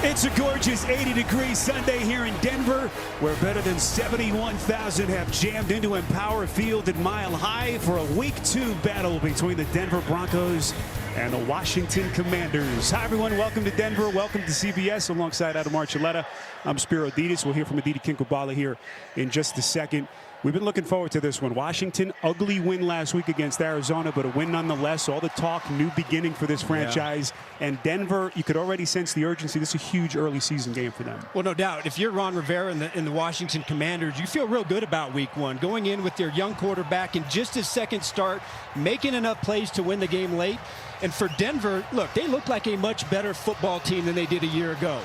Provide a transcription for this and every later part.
It's a gorgeous 80-degree Sunday here in Denver, where better than 71,000 have jammed into Empower Field at Mile High for a Week 2 battle between the Denver Broncos and the Washington Commanders. Hi, everyone. Welcome to Denver. Welcome to CBS. Alongside Adam Archuleta, I'm Spiro Dedes. We'll hear from Aditi Kinkhabwala here in just a second. We've been looking forward to this one. Washington, ugly win last week against Arizona, but a win nonetheless. All the talk, new beginning for this franchise. Yeah. And Denver, you could already sense the urgency. This is a huge early season game for them. Well, no doubt. If you're Ron Rivera and the Washington Commanders, you feel real good about week one. Going in with their young quarterback in just his second start, making enough plays to win the game late. And for Denver, look, they look like a much better football team than they did a year ago.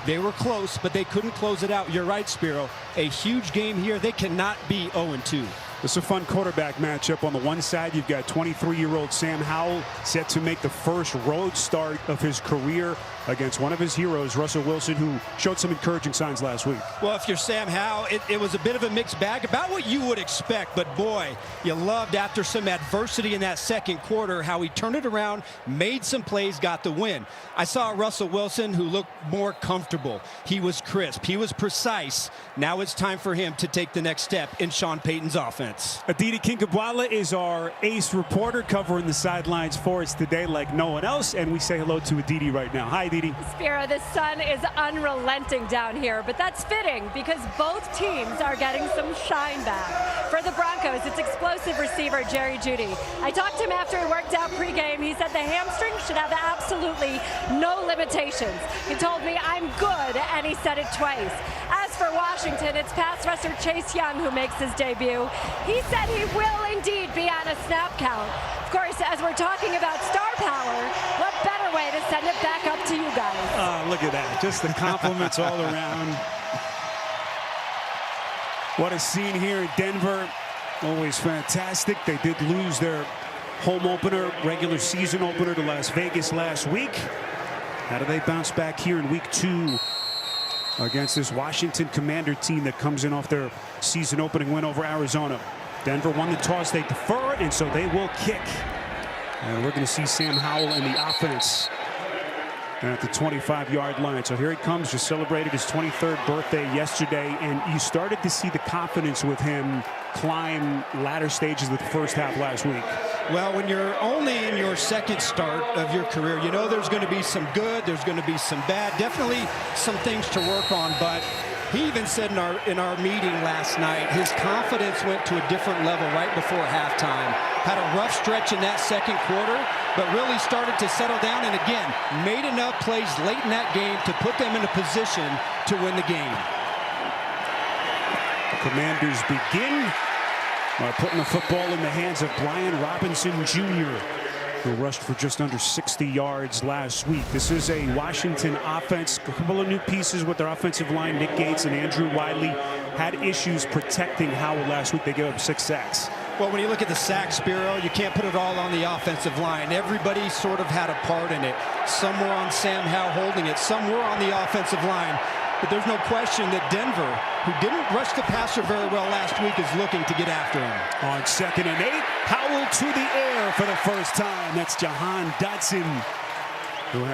They were close, but they couldn't close it out. You're right, Spiro. A huge game here. They cannot be 0-2. It's a fun quarterback matchup. On the one side, you've got 23-year-old Sam Howell set to make the first road start of his career against one of his heroes, Russell Wilson, who showed some encouraging signs last week. Well, if you're Sam Howell, it was a bit of a mixed bag, about what you would expect. But, boy, you loved after some adversity in that second quarter how he turned it around, made some plays, got the win. I saw Russell Wilson who looked more comfortable. He was crisp. He was precise. Now it's time for him to take the next step in Sean Payton's offense. Aditi Kinkhabwala is our ace reporter covering the sidelines for us today like no one else, and we say hello to Aditi right now. Hi, Aditi. Spiro, the sun is unrelenting down here, but that's fitting because both teams are getting some shine back. For the Broncos, it's explosive receiver Jerry Jeudy. I talked to him after he worked out pregame. He said the hamstring should have absolutely no limitations. He told me, I'm good, and he said it twice. As for Washington, it's pass rusher Chase Young who makes his debut. He said he will indeed be on a snap count. Of course, as we're talking about star power, what better way to send it back up to you guys? Look at that. Just the compliments all around. What a scene here in Denver. Always fantastic. They did lose their home opener, regular season opener to Las Vegas last week. How do they bounce back here in week 2 against this Washington Commander team that comes in off their season opening win over Arizona? Denver won the toss, they defer, and so they will kick. And we're going to see Sam Howell in the offense at the 25-yard line. So here he comes, just celebrated his 23rd birthday yesterday, and you started to see the confidence with him climb latter stages of the first half last week. Well, when you're only in your second start of your career, you know there's going to be some good, there's going to be some bad, definitely some things to work on. But he even said in our meeting last night, his confidence went to a different level right before halftime. Had a rough stretch in that second quarter, but really started to settle down and again made enough plays late in that game to put them in a position to win the game. Commanders begin by putting the football in the hands of Brian Robinson Jr., who rushed for just under 60 yards last week. This is a Washington offense, a couple of new pieces with their offensive line. Nick Gates and Andrew Wiley had issues protecting Howell last week. They gave up 6 sacks. Well, when you look at the sacks, Spiro, you can't put it all on the offensive line. Everybody sort of had a part in it. Some were on Sam Howell holding it. Some were on the offensive line. But there's no question that Denver, who didn't rush the passer very well last week, is looking to get after him. On 2nd and 8, Howell to the air for the first time. That's Jahan Dotson